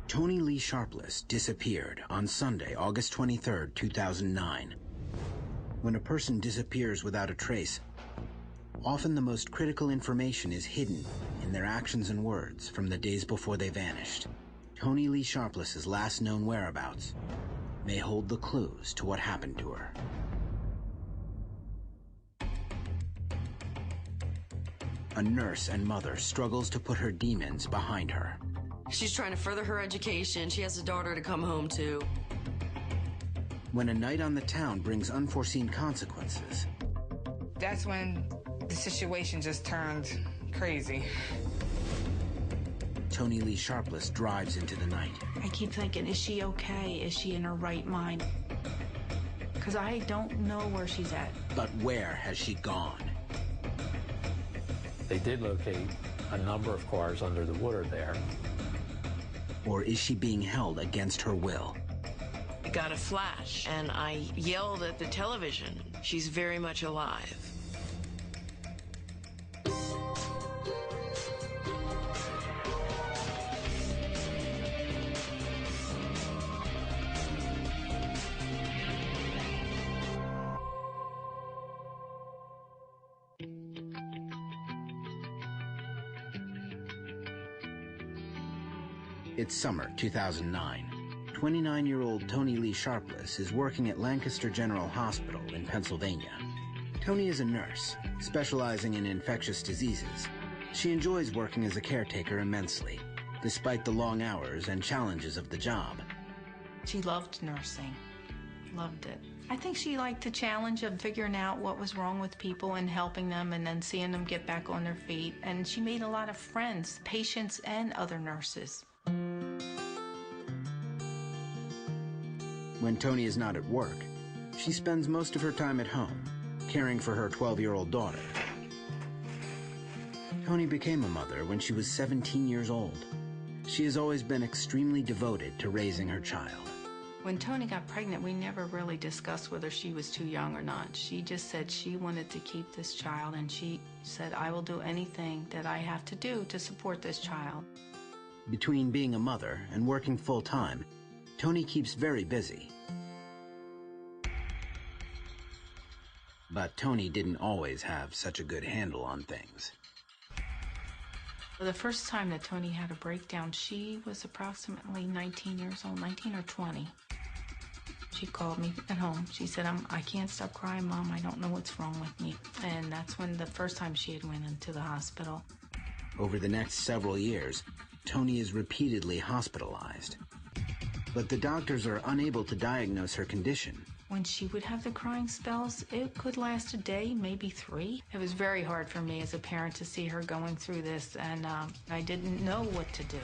Toni Lee Sharpless disappeared on Sunday, August 23, 2009. When a person disappears without a trace, often the most critical information is hidden in their actions and words from the days before they vanished. Toni Lee Sharpless's last known whereabouts may hold the clues to what happened to her. A nurse and mother struggles to put her demons behind her. She's trying to further her education. She has a daughter to come home to. When a night on the town brings unforeseen consequences, that's when the situation just turned crazy. Toni Lee Sharpless drives into the night. I keep thinking, is she okay? Is she in her right mind? Because I don't know where she's at. But where has she gone? They did locate a number of cars under the water there. Or is she being held against her will? I got a flash, and I yelled at the television. She's very much alive. It's summer 2009. 29-year-old Toni Lee Sharpless is working at Lancaster General Hospital in Pennsylvania. Toni is a nurse, specializing in infectious diseases. She enjoys working as a caretaker immensely, despite the long hours and challenges of the job. She loved nursing, loved it. I think she liked the challenge of figuring out what was wrong with people and helping them and then seeing them get back on their feet. And she made a lot of friends, patients and other nurses. When Toni is not at work, she spends most of her time at home, caring for her 12-year-old daughter. Toni became a mother when she was 17 years old. She has always been extremely devoted to raising her child. When Toni got pregnant, we never really discussed whether she was too young or not. She just said she wanted to keep this child, and she said, I will do anything that I have to do to support this child. Between being a mother and working full-time, Toni keeps very busy. But Toni didn't always have such a good handle on things. The first time that Toni had a breakdown, she was approximately 19 years old, 19 or 20. She called me at home. She said, I can't stop crying, Mom. I don't know what's wrong with me. And that's when the first time she had went into the hospital. Over the next several years, Toni is repeatedly hospitalized. But the doctors are unable to diagnose her condition. When she would have the crying spells, it could last a day, maybe 3. It was very hard for me as a parent to see her going through this, and I didn't know what to do.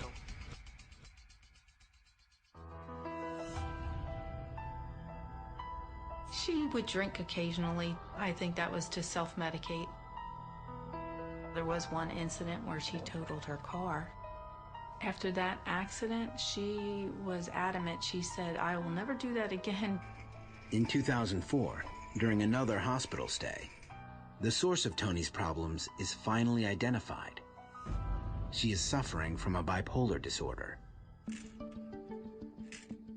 She would drink occasionally. I think that was to self-medicate. There was one incident where she totaled her car. After that accident, she was adamant. She said, I will never do that again. In 2004, during another hospital stay, the source of Toni's problems is finally identified. She is suffering from a bipolar disorder.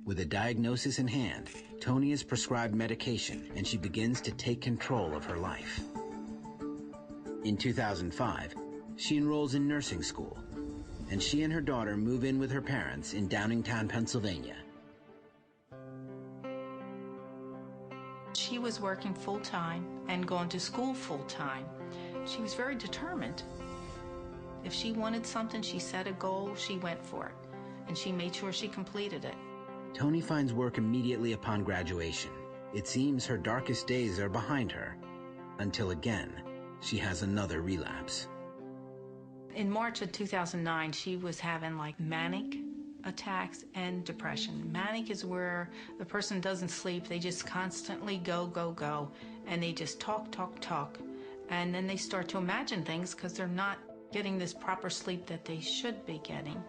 With a diagnosis in hand, Toni is prescribed medication and she begins to take control of her life. In 2005, she enrolls in nursing school, and she and her daughter move in with her parents in Downingtown, Pennsylvania. She was working full-time and going to school full-time. She was very determined. If she wanted something, she set a goal, she went for it, and she made sure she completed it. Toni finds work immediately upon graduation. It seems her darkest days are behind her, until again, she has another relapse. In March of 2009, she was having like manic attacks and depression. Manic is where the person doesn't sleep. They just constantly go, go, go, and they just talk, talk, talk. And then they start to imagine things because they're not getting this proper sleep that they should be getting.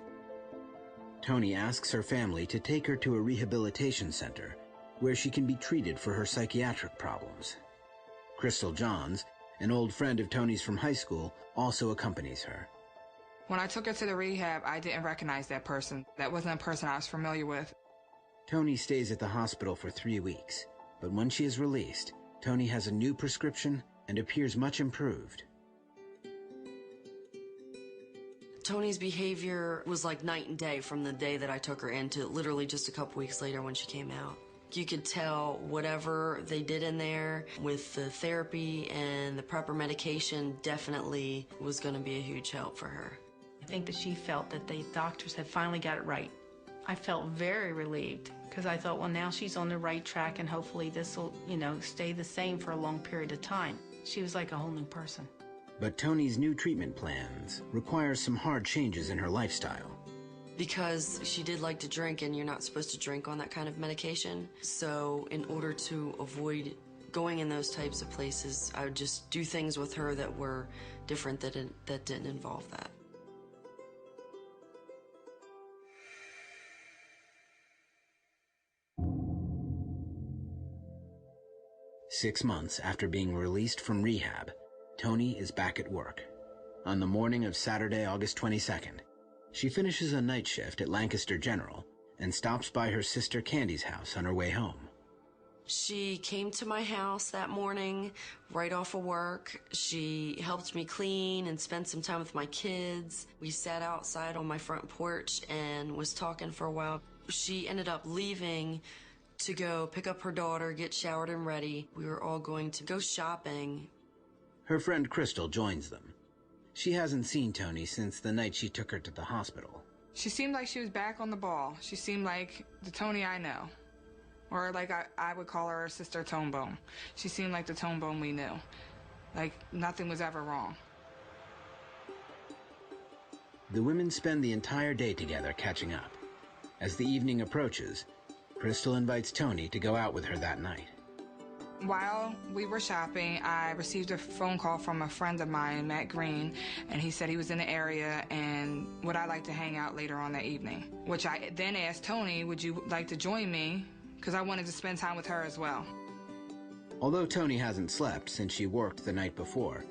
Toni asks her family to take her to a rehabilitation center where she can be treated for her psychiatric problems. Crystal Johns, an old friend of Toni's from high school, also accompanies her. When I took her to the rehab, I didn't recognize that person. That wasn't a person I was familiar with. Tony stays at the hospital for 3 weeks, but when she is released, Tony has a new prescription and appears much improved. Tony's behavior was like night and day from the day that I took her in to literally just a couple weeks later when she came out. You could tell whatever they did in there with the therapy and the proper medication definitely was going to be a huge help for her. I think that she felt that the doctors had finally got it right. I felt very relieved because I thought, well, now she's on the right track and hopefully this will, stay the same for a long period of time. She was like a whole new person. But Tony's new treatment plans require some hard changes in her lifestyle. Because she did like to drink, and you're not supposed to drink on that kind of medication. So in order to avoid going in those types of places, I would just do things with her that were different, that didn't involve that. Six months after being released from rehab, Tony is back at work. On the morning of Saturday, August 22nd, she finishes a night shift at Lancaster General and stops by her sister Candy's house on her way home. She came to my house that morning right off of work. She helped me clean and spent some time with my kids. We sat outside on my front porch and was talking for a while. She ended up leaving to go pick up her daughter, get showered and ready. We were all going to go shopping. Her friend Crystal joins them. She hasn't seen Tony since the night she took her to the hospital. She seemed like she was back on the ball. She seemed like the Tony I know. Or like I would call her sister Tone Bone. She seemed like the Tone Bone we knew. Like nothing was ever wrong. The women spend the entire day together catching up. As the evening approaches, Crystal invites Tony to go out with her that night. While we were shopping, I received a phone call from a friend of mine, Matt Green, and he said he was in the area and would I like to hang out later on that evening. Which I then asked Tony, would you like to join me? Because I wanted to spend time with her as well. Although Tony hasn't slept since she worked the night before,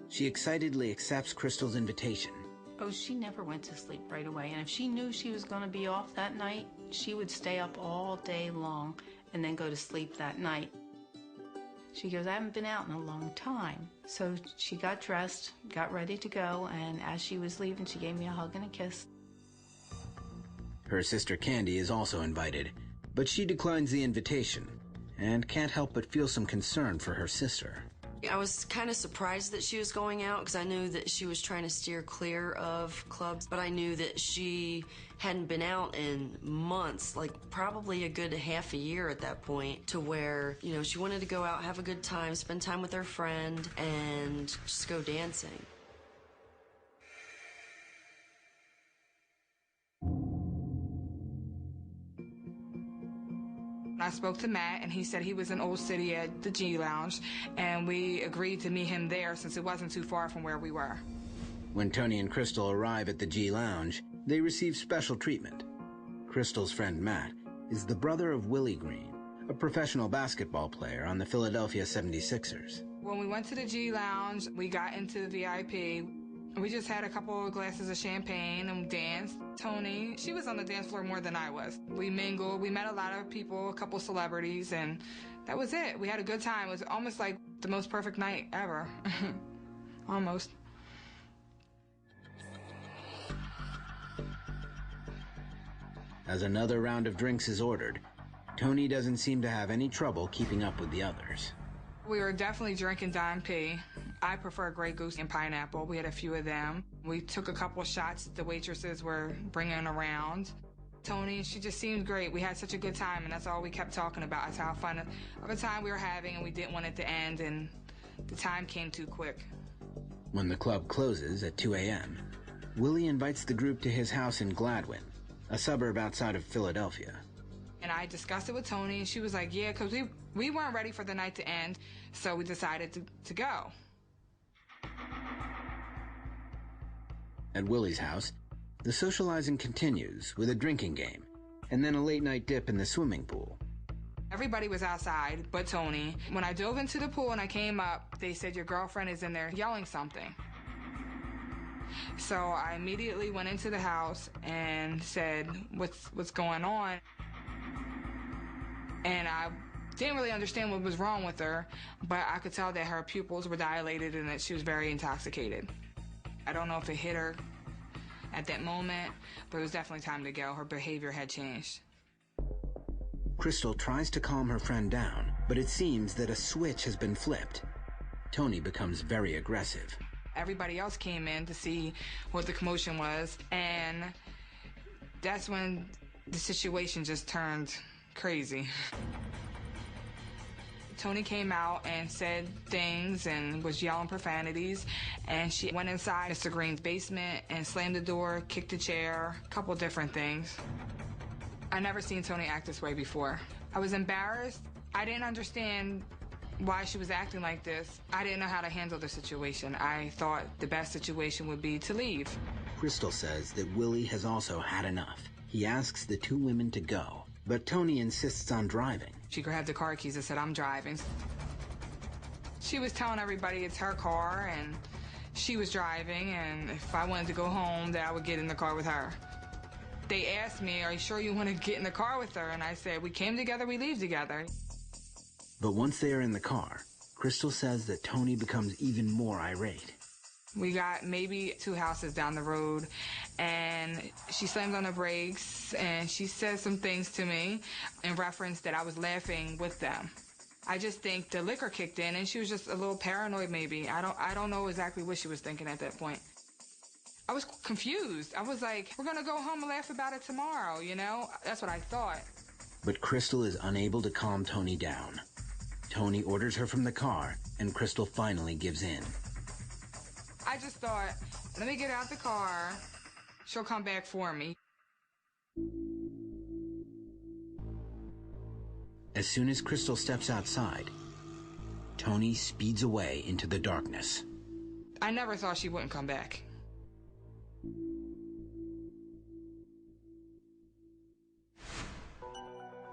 she excitedly accepts Crystal's invitation. Oh, she never went to sleep right away. And if she knew she was going to be off that night, she would stay up all day long and then go to sleep that night. She goes, I haven't been out in a long time. So she got dressed, got ready to go, and as she was leaving, she gave me a hug and a kiss. Her sister Candy is also invited, but she declines the invitation and can't help but feel some concern for her sister. I was kind of surprised that she was going out because I knew that she was trying to steer clear of clubs, but I knew that she hadn't been out in months, like probably a good half a year at that point, to where, she wanted to go out, have a good time, spend time with her friend, and just go dancing. I spoke to Matt, and he said he was in Old City at the G Lounge, and we agreed to meet him there since it wasn't too far from where we were. When Tony and Crystal arrive at the G Lounge, they receive special treatment. Crystal's friend Matt is the brother of Willie Green, a professional basketball player on the Philadelphia 76ers. When we went to the G Lounge, we got into the VIP. We just had a couple of glasses of champagne and danced. Tony, she was on the dance floor more than I was. We mingled, we met a lot of people, a couple celebrities, and that was it. We had a good time. It was almost like the most perfect night ever. Almost. As another round of drinks is ordered, Tony doesn't seem to have any trouble keeping up with the others. We were definitely drinking Don P. I prefer Grey Goose and pineapple. We had a few of them. We took a couple shots the waitresses were bringing around. Tony, she just seemed great. We had such a good time, and that's all we kept talking about, is how fun of a time we were having, and we didn't want it to end, and the time came too quick. When the club closes at 2 a.m., Willie invites the group to his house in Gladwin, a suburb outside of Philadelphia. And I discussed it with Tony, and she was like, yeah, because we weren't ready for the night to end, so we decided to go. At Willie's house, the socializing continues with a drinking game and then a late-night dip in the swimming pool. Everybody was outside but Tony. When I dove into the pool and I came up, they said, your girlfriend is in there yelling something. So I immediately went into the house and said, what's going on? And I didn't really understand what was wrong with her, but I could tell that her pupils were dilated and that she was very intoxicated. I don't know if it hit her at that moment, but it was definitely time to go. Her behavior had changed. Crystal tries to calm her friend down, but it seems that a switch has been flipped. Tony becomes very aggressive. Everybody else came in to see what the commotion was, and that's when the situation just turned crazy. Tony came out and said things and was yelling profanities, and she went inside Mr. Green's basement and slammed the door, kicked a chair, a couple different things. I never seen Tony act this way before. I was embarrassed. I didn't understand why she was acting like this. I didn't know how to handle the situation. I thought the best situation would be to leave. Crystal says that Willie has also had enough. He asks the two women to go, but Tony insists on driving. She grabbed the car keys and said, "I'm driving." She was telling everybody it's her car and she was driving, and if I wanted to go home, that I would get in the car with her. They asked me, "Are you sure you want to get in the car with her?" And I said, "We came together, we leave together." But once they are in the car, Crystal says that Tony becomes even more irate. We got maybe 2 houses down the road, and she slammed on the brakes, and she said some things to me in reference that I was laughing with them. I just think the liquor kicked in, and she was just a little paranoid maybe. I don't know exactly what she was thinking at that point. I was confused. I was like, we're going to go home and laugh about it tomorrow, you know? That's what I thought. But Crystal is unable to calm Tony down. Tony orders her from the car, and Crystal finally gives in. I just thought, let me get out the car. She'll come back for me. As soon as Crystal steps outside, Tony speeds away into the darkness. I never thought she wouldn't come back.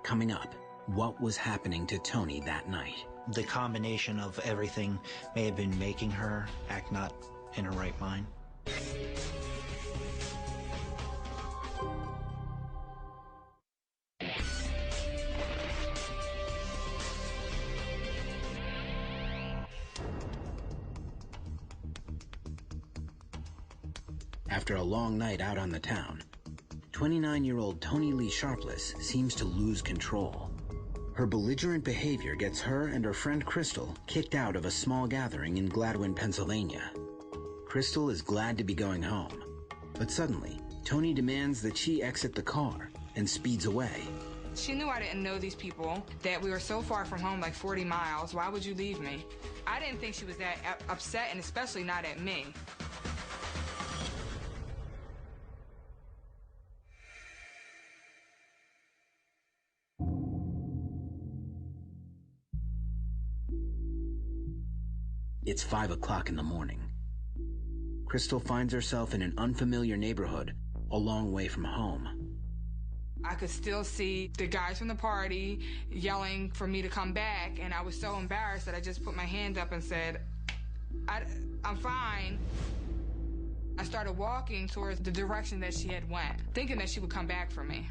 Coming up, what was happening to Tony that night? The combination of everything may have been making her act not in her right mind. After a long night out on the town, 29-year-old Tony Lee Sharpless seems to lose control. Her belligerent behavior gets her and her friend Crystal kicked out of a small gathering in Gladwin, Pennsylvania. Crystal is glad to be going home, but suddenly, Tony demands that she exit the car and speeds away. She knew I didn't know these people, that we were so far from home, like 40 miles. Why would you leave me? I didn't think she was that upset, and especially not at me. It's 5 o'clock in the morning. Crystal finds herself in an unfamiliar neighborhood, a long way from home. I could still see the guys from the party yelling for me to come back, and I was so embarrassed that I just put my hand up and said, I'm fine. I started walking towards the direction that she had went, thinking that she would come back for me.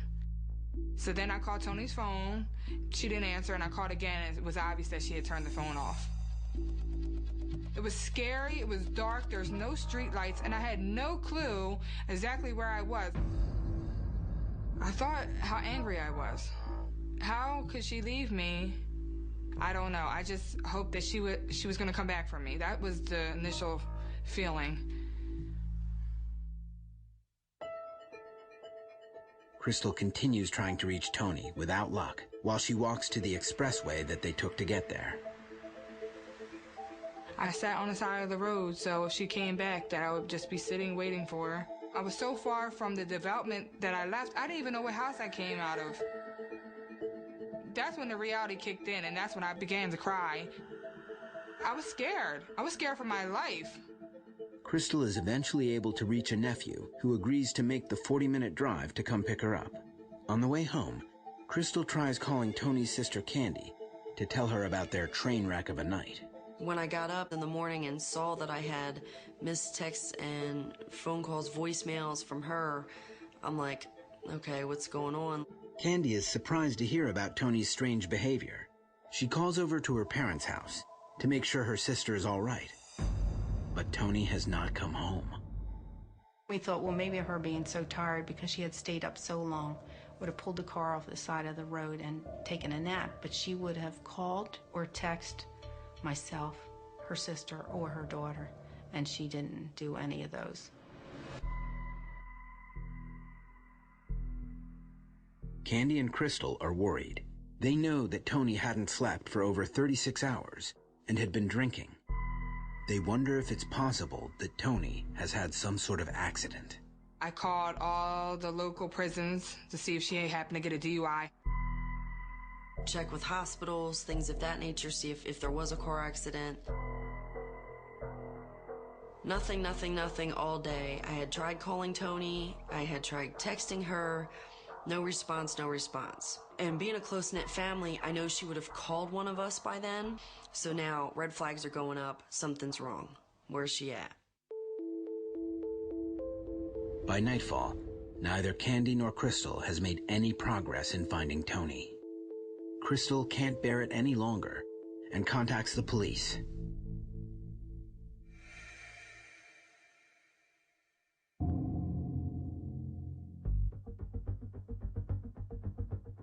So then I called Tony's phone. She didn't answer, and I called again, and it was obvious that she had turned the phone off. It was scary, it was dark, there's no street lights, and I had no clue exactly where I was. I thought how angry I was. How could she leave me? I don't know. I just hoped that she was going to come back for me. That was the initial feeling. Crystal continues trying to reach Tony without luck while she walks to the expressway that they took to get there. I sat on the side of the road, so if she came back, that I would just be sitting waiting for her. I was so far from the development that I left, I didn't even know what house I came out of. That's when the reality kicked in, and that's when I began to cry. I was scared. I was scared for my life. Crystal is eventually able to reach a nephew who agrees to make the 40-minute drive to come pick her up. On the way home, Crystal tries calling Tony's sister Candy to tell her about their train wreck of a night. When I got up in the morning and saw that I had missed texts and phone calls, voicemails from her, I'm like, okay, what's going on? Candy is surprised to hear about Tony's strange behavior. She calls over to her parents' house to make sure her sister is all right. But Tony has not come home. We thought, well, maybe her being so tired because she had stayed up so long would have pulled the car off the side of the road and taken a nap, but she would have called or texted myself, her sister, or her daughter, and she didn't do any of those. Candy and Crystal are worried. They know that Tony hadn't slept for over 36 hours and had been drinking. They wonder if it's possible that Tony has had some sort of accident. I called all the local prisons to see if she happened to get a DUI. Check with hospitals, things of that nature, see if there was a car accident. Nothing all day. I had tried calling Tony. I had tried texting her. No response. And being a close-knit family, I know she would have called one of us by then. So now red flags are going up. Something's wrong. Where's she at? By nightfall, neither Candy nor Crystal has made any progress in finding Tony. Crystal can't bear it any longer and contacts the police.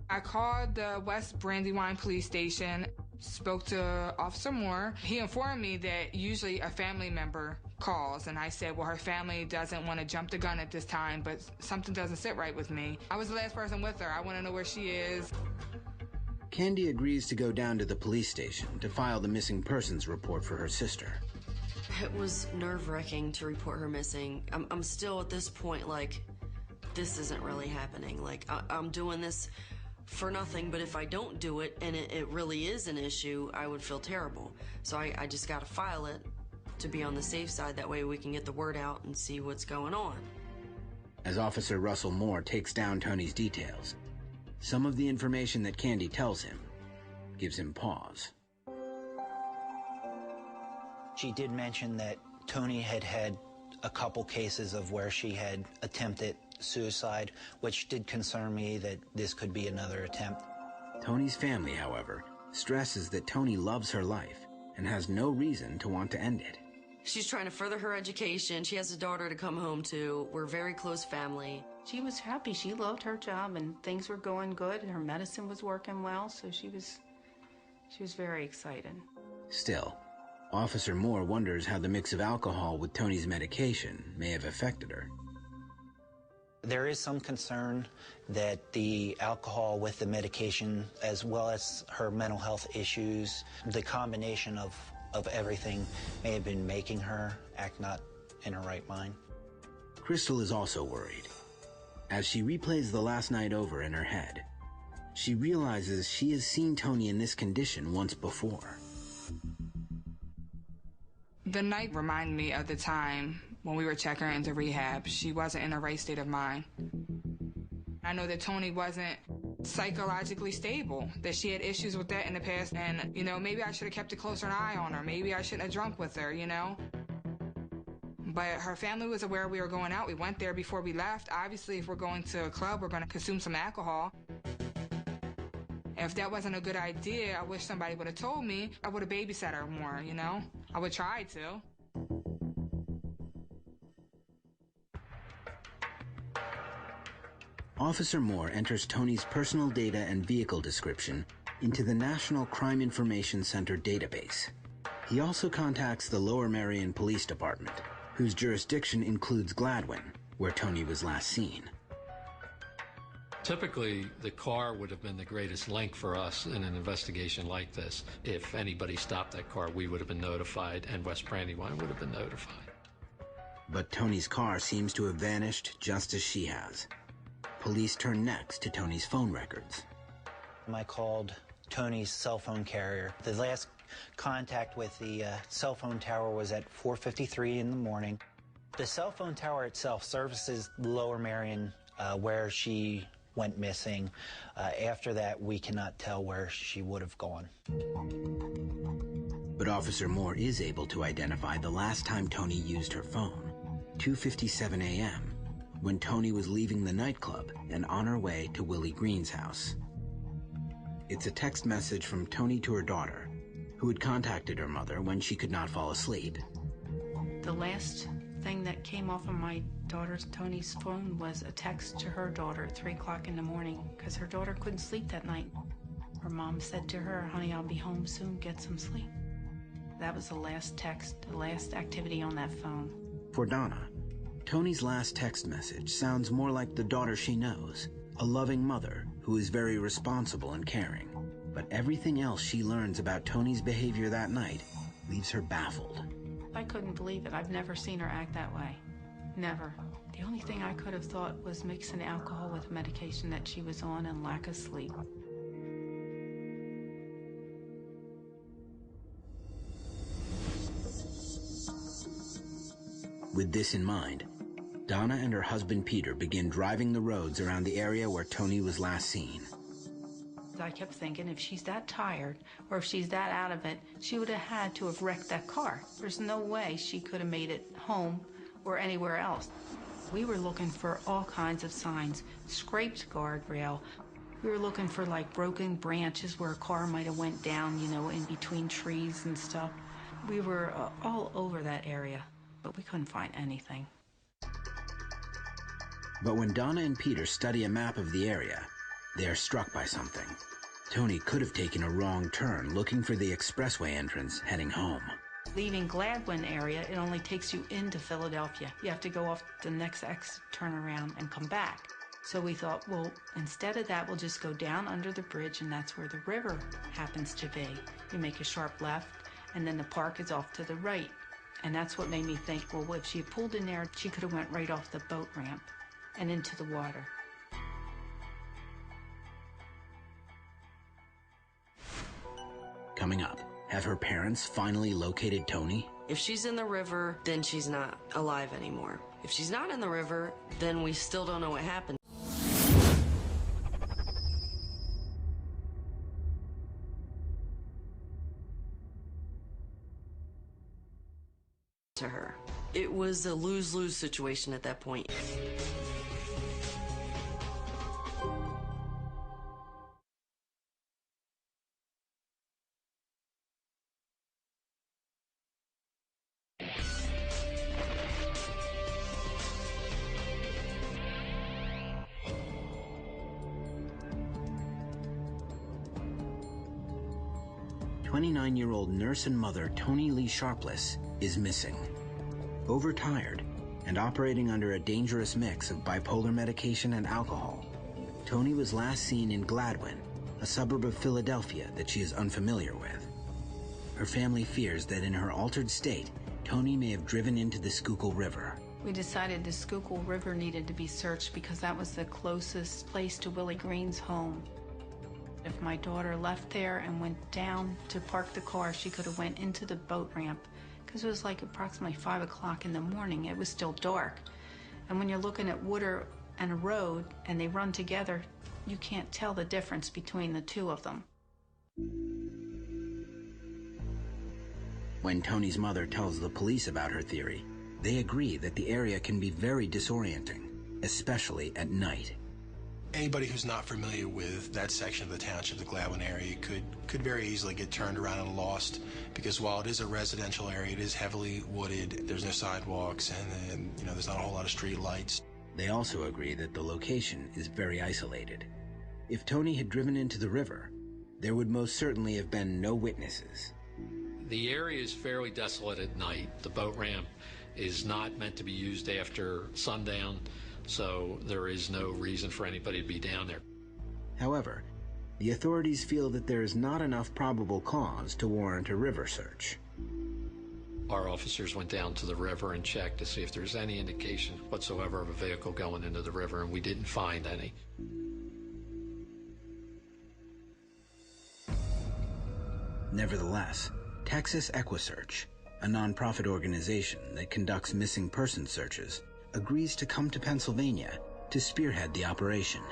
I called the West Brandywine Police Station, spoke to Officer Moore. He informed me that usually a family member calls, and I said, well, her family doesn't want to jump the gun at this time, but something doesn't sit right with me. I was the last person with her. I want to know where she is. Candy agrees to go down to the police station to file the missing persons report for her sister. It was nerve-wracking to report her missing. I'm still at this point like, this isn't really happening. Like, I'm doing this for nothing, but if I don't do it and it really is an issue, I would feel terrible. So I just got to file it to be on the safe side. That way we can get the word out and see what's going on. As Officer Russell Moore takes down Tony's details, some of the information that Candy tells him gives him pause. She did mention that Tony had had a couple cases of where she had attempted suicide, which did concern me that this could be another attempt. Tony's family, however, stresses that Tony loves her life and has no reason to want to end it. She's trying to further her education. She has a daughter to come home to. We're a very close family. She was happy. She loved her job and things were going good. Her medicine was working well, so she was very excited. Still, Officer Moore wonders how the mix of alcohol with Tony's medication may have affected her. There is some concern that the alcohol with the medication, as well as her mental health issues, the combination of everything may have been making her act not in her right mind. Crystal is also worried. As she replays the last night over in her head, she realizes she has seen Tony in this condition once before. The night reminded me of the time when we were checking her into rehab. She wasn't in a right state of mind. I know that Tony wasn't psychologically stable, that she had issues with that in the past, and, maybe I should have kept a closer eye on her. Maybe I shouldn't have drunk with her, But her family was aware we were going out. We went there before we left. Obviously, if we're going to a club, we're going to consume some alcohol. If that wasn't a good idea, I wish somebody would have told me. I would have babysat her more, I would try to. Officer Moore enters Tony's personal data and vehicle description into the National Crime Information Center database. He also contacts the Lower Merion Police Department, whose jurisdiction includes Gladwin, where Tony was last seen. Typically, the car would have been the greatest link for us in an investigation like this. If anybody stopped that car, we would have been notified, and West Brandywine would have been notified. But Tony's car seems to have vanished just as she has. Police turn next to Tony's phone records. I called Tony's cell phone carrier. The last contact with the cell phone tower was at 4:53 in the morning. The cell phone tower itself services Lower Merion, where she went missing. After that, we cannot tell where she would have gone. But But Officer Moore is able to identify the last time Tony used her phone, 2:57 a.m., when Tony was leaving the nightclub and on her way to Willie Green's house. It's a text message from Tony to her daughter, who had contacted her mother when she could not fall asleep. The last thing that came off of my daughter's Tony's phone was a text to her daughter at 3 o'clock in the morning because her daughter couldn't sleep that night. Her mom said to her, "Honey, I'll be home soon, get some sleep." That was the last text, the last activity on that phone. For Donna, Tony's last text message sounds more like the daughter she knows, a loving mother who is very responsible and caring. But everything else she learns about Tony's behavior that night leaves her baffled. I couldn't believe it. I've never seen her act that way. Never. The only thing I could have thought was mixing alcohol with medication that she was on and lack of sleep. With this in mind, Donna and her husband Peter begin driving the roads around the area where Tony was last seen. I kept thinking, if she's that tired or if she's that out of it, she would have had to have wrecked that car. There's no way she could have made it home or anywhere else. We were looking for all kinds of signs, scraped guardrail. We were looking for like broken branches where a car might have went down, you know, in between trees and stuff. We were all over that area, but we couldn't find anything. But when Donna and Peter study a map of the area, they are struck by something. Tony could have taken a wrong turn looking for the expressway entrance heading home. Leaving Gladwin area, it only takes you into Philadelphia. You have to go off the next exit, turn around, and come back. So we thought, well, instead of that, we'll just go down under the bridge, and that's where the river happens to be. You make a sharp left, and then the park is off to the right. And that's what made me think, well, if she had pulled in there, she could have went right off the boat ramp and into the water. Coming up, have her parents finally located Tony? If she's in the river, then she's not alive anymore. If she's not in the river, then we still don't know what happened to her. It was a lose-lose situation at that point. Year-old nurse and mother Tony Lee Sharpless is missing. Overtired and operating under a dangerous mix of bipolar medication and alcohol, Tony was last seen in Gladwin, a suburb of Philadelphia that she is unfamiliar with. Her family fears that in her altered state, Tony may have driven into the Schuylkill River. We decided the Schuylkill River needed to be searched because that was the closest place to Willie Green's home. If my daughter left there and went down to park the car, she could have went into the boat ramp because it was like approximately 5 o'clock in the morning. It was still dark. And when you're looking at water and a road and they run together, you can't tell the difference between the two of them. When Tony's mother tells the police about her theory, they agree that the area can be very disorienting, especially at night. Anybody who's not familiar with that section of the township, the Gladwin area, could very easily get turned around and lost, because while it is a residential area, it is heavily wooded. There's no sidewalks, and there's not a whole lot of street lights. They also agree that the location is very isolated. If Tony had driven into the river, there would most certainly have been no witnesses. The area is fairly desolate at night. The boat ramp is not meant to be used after sundown, so there is no reason for anybody to be down there. However, the authorities feel that there is not enough probable cause to warrant a river search. Our officers went down to the river and checked to see if there's any indication whatsoever of a vehicle going into the river, and we didn't find any. Nevertheless, Texas EquiSearch, a nonprofit organization that conducts missing person searches, agrees to come to Pennsylvania to spearhead the operation.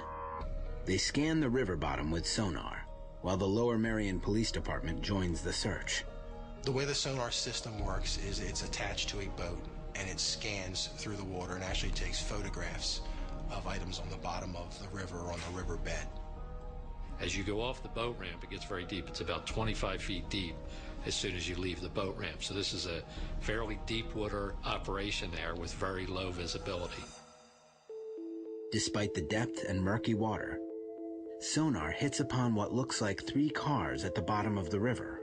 They scan the river bottom with sonar, while the Lower Merion Police Department joins the search. The way the sonar system works is it's attached to a boat and it scans through the water and actually takes photographs of items on the bottom of the river or on the riverbed. As you go off the boat ramp, it gets very deep. It's about 25 feet deep as soon as you leave the boat ramp. So this is a fairly deep water operation there with very low visibility. Despite the depth and murky water, sonar hits upon what looks like 3 cars at the bottom of the river.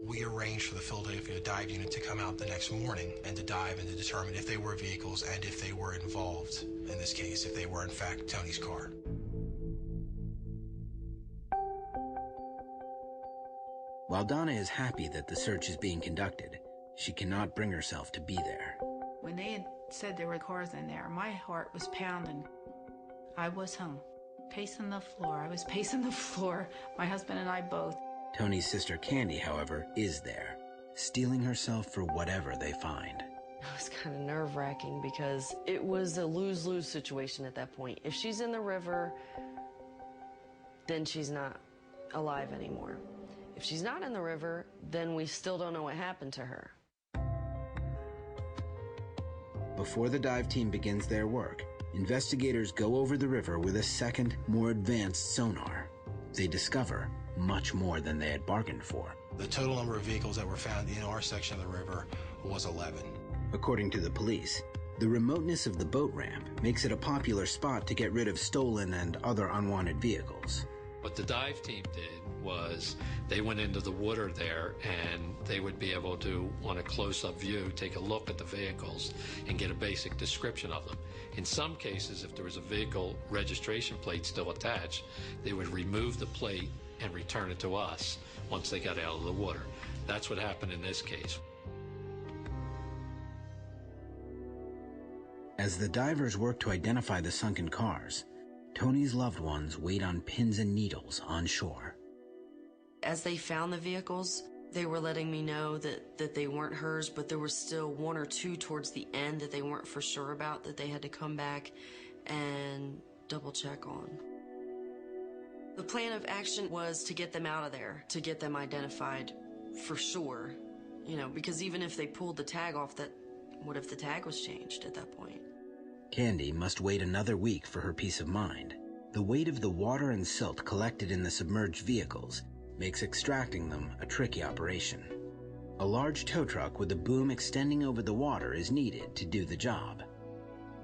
We arranged for the Philadelphia dive unit to come out the next morning and to dive and to determine if they were vehicles and if they were involved, in this case, if they were in fact Tony's car. While Donna is happy that the search is being conducted, she cannot bring herself to be there. When they had said there were cars in there, my heart was pounding. I was home, pacing the floor. I was pacing the floor, my husband and I both. Tony's sister Candy, however, is there, steeling herself for whatever they find. It was kind of nerve-wracking because it was a lose-lose situation at that point. If she's in the river, then she's not alive anymore. If she's not in the river, then we still don't know what happened to her. Before the dive team begins their work, investigators go over the river with a second, more advanced sonar. They discover much more than they had bargained for. The total number of vehicles that were found in our section of the river was 11. According to the police, the remoteness of the boat ramp makes it a popular spot to get rid of stolen and other unwanted vehicles. What the dive team did was they went into the water there and they would be able to, on a close-up view, take a look at the vehicles and get a basic description of them. In some cases, if there was a vehicle registration plate still attached, they would remove the plate and return it to us once they got out of the water. That's what happened in this case. As the divers work to identify the sunken cars, Tony's loved ones wait on pins and needles on shore. As they found the vehicles, they were letting me know that they weren't hers, but there were still 1 or 2 towards the end that they weren't for sure about, that they had to come back and double check on. The plan of action was to get them out of there, to get them identified for sure, because even if they pulled the tag off, what if the tag was changed at that point? Candy must wait another week for her peace of mind. The weight of the water and silt collected in the submerged vehicles makes extracting them a tricky operation. A large tow truck with a boom extending over the water is needed to do the job.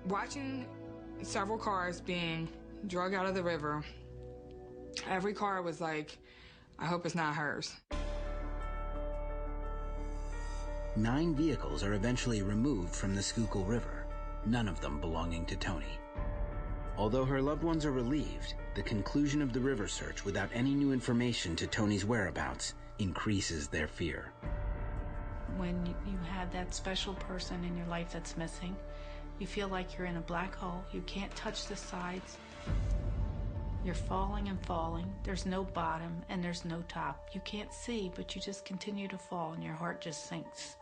Watching several cars being drug out of the river, every car was like, I hope it's not hers. 9 vehicles are eventually removed from the Schuylkill River, none of them belonging to Tony. Although her loved ones are relieved, the conclusion of the river search without any new information to Tony's whereabouts increases their fear. When you have that special person in your life that's missing, you feel like you're in a black hole. You can't touch the sides. You're falling and falling. There's no bottom and there's no top. You can't see, but you just continue to fall and your heart just sinks.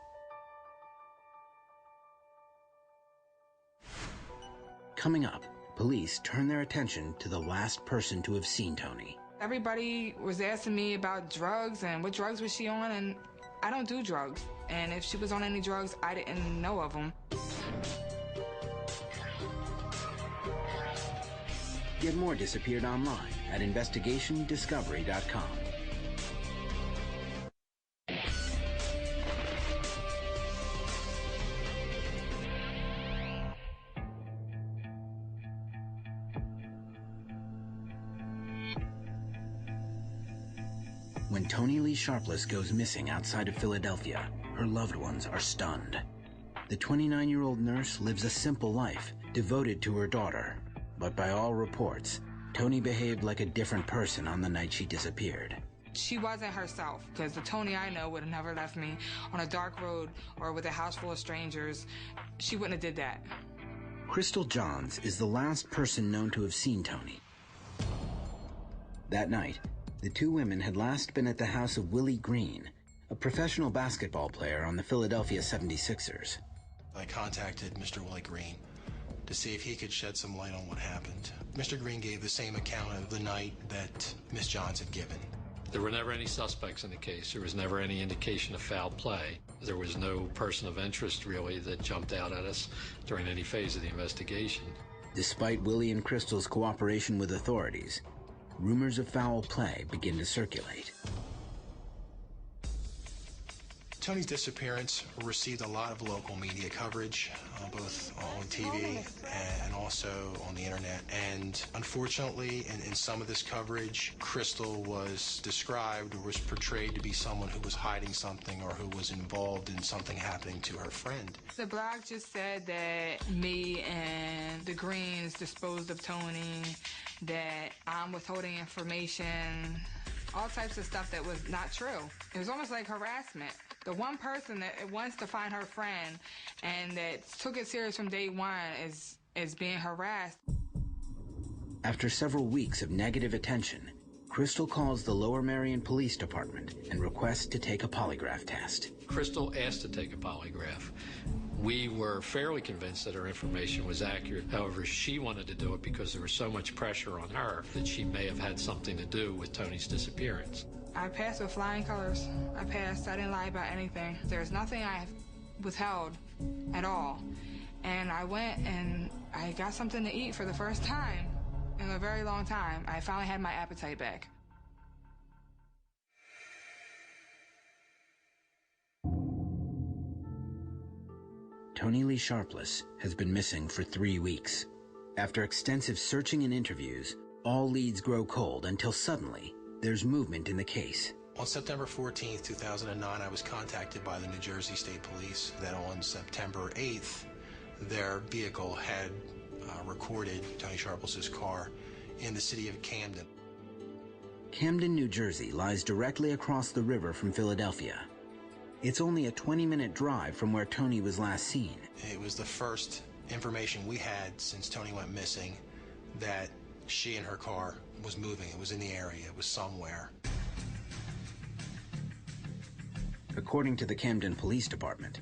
Coming up, police turn their attention to the last person to have seen Tony. Everybody was asking me about drugs and what drugs was she on, and I don't do drugs. And if she was on any drugs, I didn't know of them. Get more Disappeared online at investigationdiscovery.com. When Tony Lee Sharpless goes missing outside of Philadelphia, her loved ones are stunned. The 29-year-old nurse lives a simple life, devoted to her daughter. But by all reports, Tony behaved like a different person on the night she disappeared. She wasn't herself, because the Tony I know would have never left me on a dark road or with a house full of strangers. She wouldn't have did that. Crystal Johns is the last person known to have seen Tony. That night, the 2 women had last been at the house of Willie Green, a professional basketball player on the Philadelphia 76ers. I contacted Mr. Willie Green to see if he could shed some light on what happened. Mr. Green gave the same account of the night that Miss Johns had given. There were never any suspects in the case. There was never any indication of foul play. There was no person of interest, really, that jumped out at us during any phase of the investigation. Despite Willie and Crystal's cooperation with authorities, rumors of foul play begin to circulate. Tony's disappearance received a lot of local media coverage, both on TV and also on the internet. And unfortunately, in some of this coverage, Crystal was described or was portrayed to be someone who was hiding something or who was involved in something happening to her friend. The blog just said that me and the Greens disposed of Tony, that I'm withholding information, all types of stuff that was not true. It was almost like harassment. The one person that wants to find her friend and that took it serious from day one is being harassed. After several weeks of negative attention, Crystal calls the Lower Merion Police Department and requests to take a polygraph test. Crystal asked to take a polygraph. We were fairly convinced that her information was accurate. However, she wanted to do it because there was so much pressure on her that she may have had something to do with Tony's disappearance. I passed with flying colors. I passed. I didn't lie about anything. There's nothing I withheld at all. And I went and I got something to eat for the first time in a very long time. I finally had my appetite back. Tony Lee Sharpless has been missing for 3 weeks. After extensive searching and interviews, all leads grow cold until suddenly there's movement in the case. On September 14th, 2009, I was contacted by the New Jersey State Police that on September 8th, their vehicle had recorded Tony Sharpless's car in the city of Camden. Camden, New Jersey lies directly across the river from Philadelphia. It's only a 20-minute drive from where Tony was last seen. It was the first information we had since Tony went missing that she and her car was moving. It was in the area. It was somewhere. According to the Camden Police Department,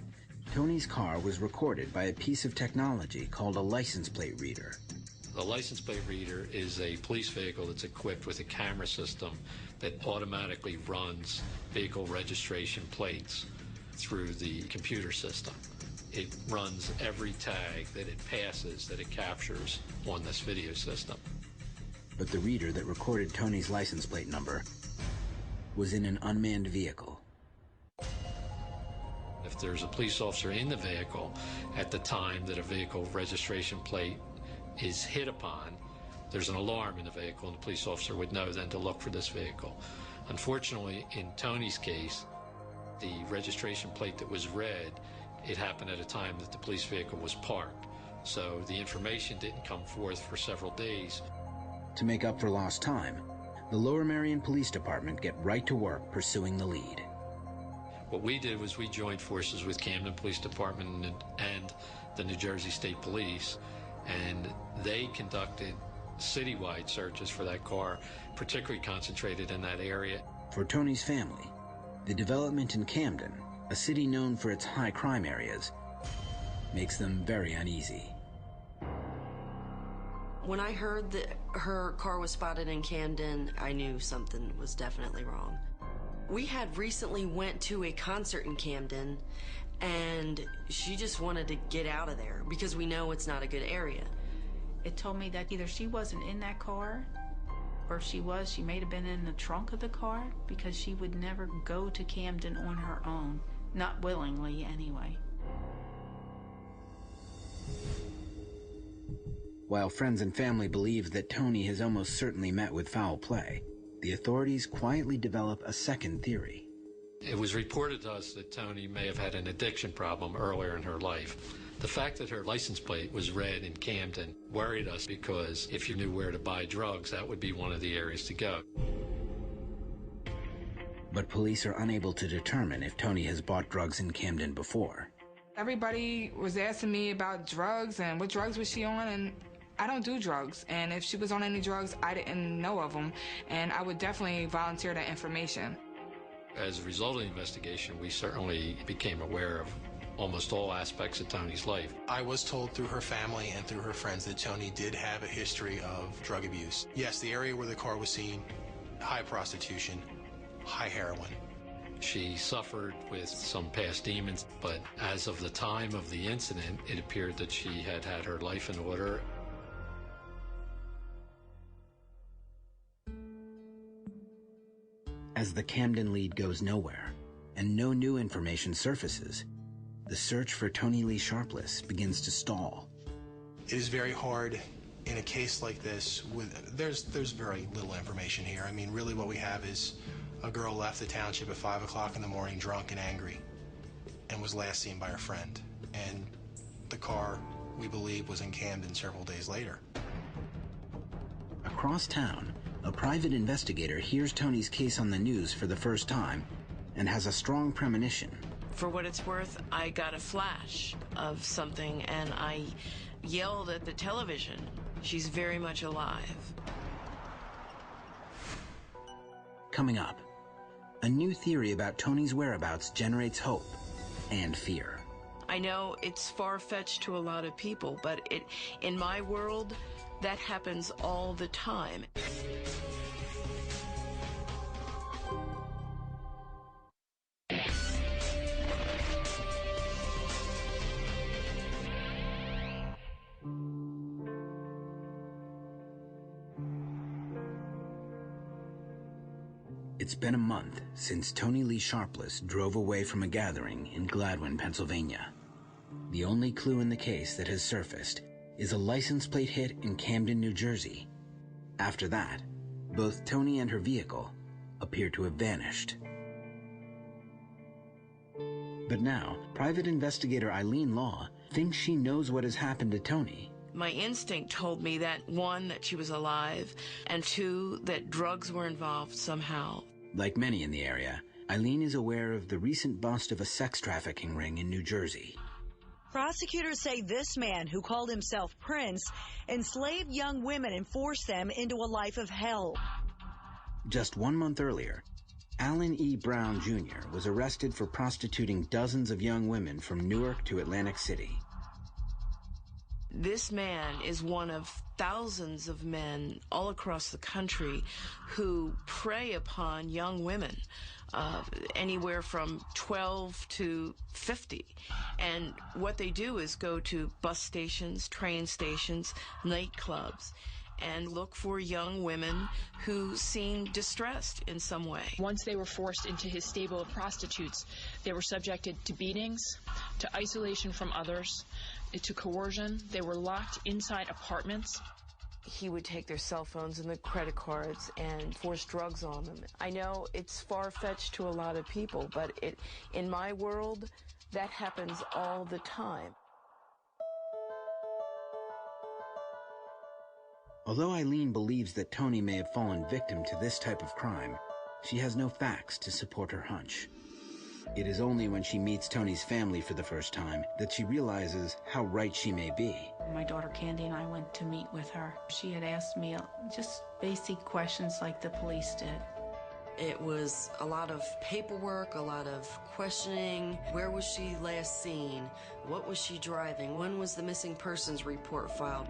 Tony's car was recorded by a piece of technology called a license plate reader. The license plate reader is a police vehicle that's equipped with a camera system that automatically runs vehicle registration plates through the computer system. It runs every tag that it passes, that it captures on this video system. But the reader that recorded Tony's license plate number was in an unmanned vehicle. If there's a police officer in the vehicle at the time that a vehicle registration plate is hit upon, there's an alarm in the vehicle, and the police officer would know then to look for this vehicle. Unfortunately, in Tony's case, the registration plate that was read, it happened at a time that the police vehicle was parked. So the information didn't come forth for several days. To make up for lost time, the Lower Merion Police Department get right to work pursuing the lead. What we did was we joined forces with Camden Police Department and the New Jersey State Police, and they conducted citywide searches for that car, particularly concentrated in that area. For Tony's family, the development in Camden, a city known for its high crime areas, makes them very uneasy. When I heard that her car was spotted in Camden, I knew something was definitely wrong. We had recently went to a concert in Camden, and she just wanted to get out of there because we know it's not a good area. It told me that either she wasn't in that car, or if she was, she may have been in the trunk of the car, because she would never go to Camden on her own, not willingly anyway. While friends and family believe that Tony has almost certainly met with foul play, the authorities quietly develop a second theory. It was reported to us that Tony may have had an addiction problem earlier in her life. The fact that her license plate was read in Camden worried us, because if you knew where to buy drugs, that would be one of the areas to go. But police are unable to determine if Tony has bought drugs in Camden before. Everybody was asking me about drugs and what drugs was she on, and I don't do drugs. And if she was on any drugs, I didn't know of them, and I would definitely volunteer that information. As a result of the investigation, we certainly became aware of almost all aspects of Tony's life. I was told through her family and through her friends that Tony did have a history of drug abuse. Yes, the area where the car was seen, high prostitution, high heroin. She suffered with some past demons, but as of the time of the incident, it appeared that she had had her life in order. As the Camden lead goes nowhere and no new information surfaces, the search for Toni Lee Sharpless begins to stall. It is very hard in a case like this. There's very little information here. I mean, really what we have is a girl left the township at 5 o'clock in the morning drunk and angry and was last seen by her friend. And the car, we believe, was in Camden several days later. Across town, a private investigator hears Toni's case on the news for the first time and has a strong premonition. For what it's worth, I got a flash of something and I yelled at the television. She's very much alive. Coming up, a new theory about Toni's whereabouts generates hope and fear. I know it's far-fetched to a lot of people, but in my world, that happens all the time. It's been a month since Toni Lee Sharpless drove away from a gathering in Gladwin, Pennsylvania. The only clue in the case that has surfaced is a license plate hit in Camden, New Jersey. After that, both Toni and her vehicle appear to have vanished. But now, private investigator Eileen Law thinks she knows what has happened to Toni. My instinct told me that, one, that she was alive, and two, that drugs were involved somehow. Like many in the area, Eileen is aware of the recent bust of a sex trafficking ring in New Jersey. Prosecutors say this man, who called himself Prince, enslaved young women and forced them into a life of hell. Just 1 month earlier, Alan E. Brown Jr. was arrested for prostituting dozens of young women from Newark to Atlantic City. This man is one of thousands of men all across the country who prey upon young women, anywhere from 12 to 50. And what they do is go to bus stations, train stations, nightclubs, and look for young women who seem distressed in some way. Once they were forced into his stable of prostitutes, they were subjected to beatings, to isolation from others, to coercion. They were locked inside apartments. He would take their cell phones and their credit cards and force drugs on them. I know it's far-fetched to a lot of people, but in my world, that happens all the time. Although Eileen believes that Toni may have fallen victim to this type of crime, she has no facts to support her hunch. It is only when she meets Toni's family for the first time that she realizes how right she may be. My daughter Candy and I went to meet with her. She had asked me just basic questions like the police did. It was a lot of paperwork, a lot of questioning. Where was she last seen? What was she driving? When was the missing persons report filed?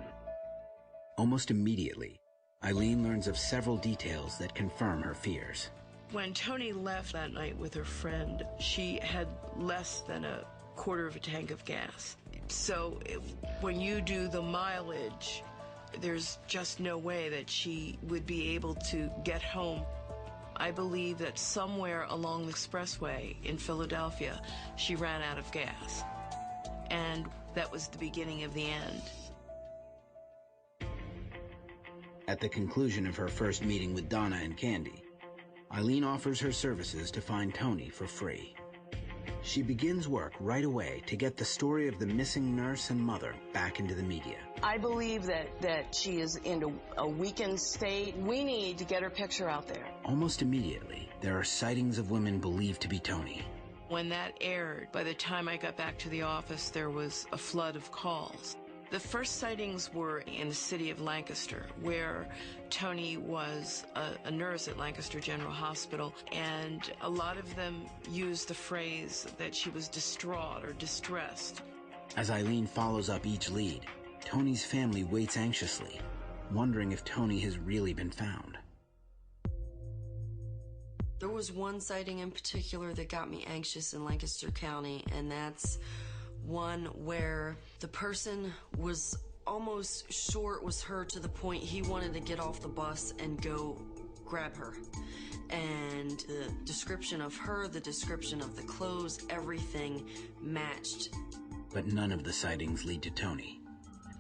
Almost immediately, Eileen learns of several details that confirm her fears. When Toni left that night with her friend, she had less than a quarter of a tank of gas. So when you do the mileage, there's just no way that she would be able to get home. I believe that somewhere along the expressway in Philadelphia, she ran out of gas. And that was the beginning of the end. At the conclusion of her first meeting with Donna and Candy, Eileen offers her services to find Toni for free. She begins work right away to get the story of the missing nurse and mother back into the media. I believe that she is in a weakened state. We need to get her picture out there. Almost immediately, there are sightings of women believed to be Toni. When that aired, by the time I got back to the office, there was a flood of calls. The first sightings were in the city of Lancaster, where Toni was a nurse at Lancaster General Hospital, and a lot of them used the phrase that she was distraught or distressed. As Eileen follows up each lead, Toni's family waits anxiously, wondering if Toni has really been found. There was one sighting in particular that got me anxious in Lancaster County, and that's one where the person was almost sure it was her to the point he wanted to get off the bus and go grab her. And the description of her, the description of the clothes, everything matched. But none of the sightings lead to Tony.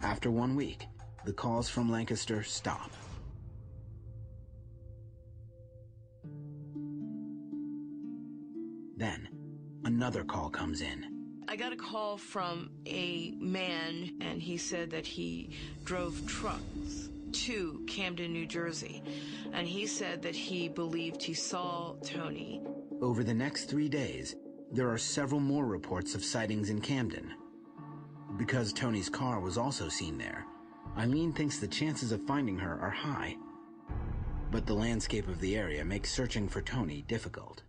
After 1 week, the calls from Lancaster stop. Then, another call comes in. I got a call from a man, and he said that he drove trucks to Camden, New Jersey, and he said that he believed he saw Tony. Over the next 3 days, there are several more reports of sightings in Camden. Because Tony's car was also seen there, Eileen thinks the chances of finding her are high. But the landscape of the area makes searching for Tony difficult.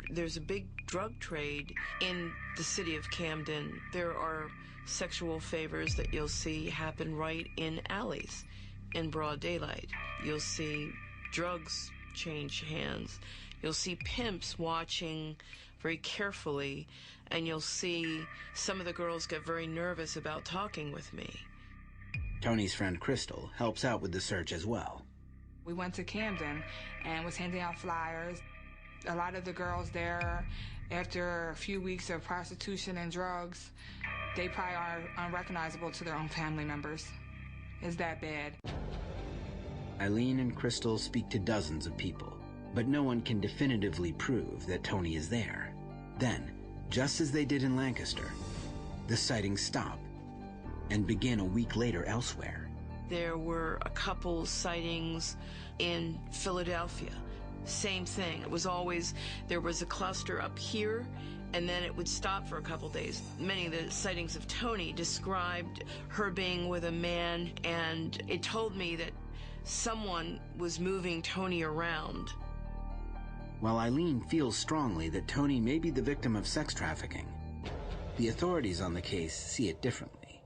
There's a big drug trade in the city of Camden. There are sexual favors that you'll see happen right in alleys in broad daylight. You'll see drugs change hands. You'll see pimps watching very carefully, and you'll see some of the girls get very nervous about talking with me. Tony's friend Crystal helps out with the search as well. We went to Camden and was handing out flyers. A lot of the girls there, after a few weeks of prostitution and drugs, they probably are unrecognizable to their own family members. It's that bad. Eileen and Crystal speak to dozens of people, but no one can definitively prove that Tony is there. Then, just as they did in Lancaster, the sightings stop and begin a week later elsewhere. There were a couple sightings in Philadelphia. Same thing. It was always, there was a cluster up here, and then it would stop for a couple days. Many of the sightings of Tony described her being with a man, and it told me that someone was moving Tony around. While Eileen feels strongly that Tony may be the victim of sex trafficking, the authorities on the case see it differently.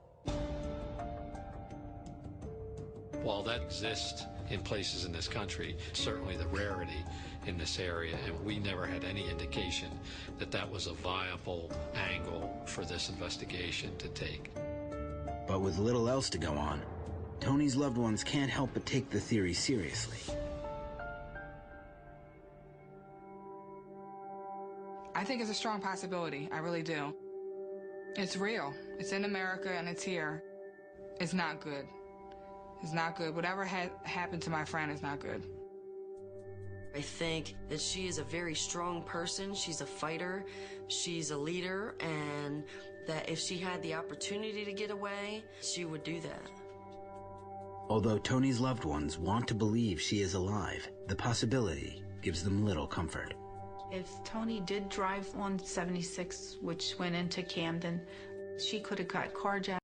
While that exists in places in this country, certainly the rarity in this area, and we never had any indication that that was a viable angle for this investigation to take. But with little else to go on, Tony's loved ones can't help but take the theory seriously. I think it's a strong possibility. I really do. It's real. It's in America and it's here. It's not good. It's not good. Whatever happened to my friend is not good. I think that she is a very strong person. She's a fighter. She's a leader, and that if she had the opportunity to get away, she would do that. Although Tony's loved ones want to believe she is alive, the possibility gives them little comfort. If Tony did drive on 76, which went into Camden, she could have got carjacked.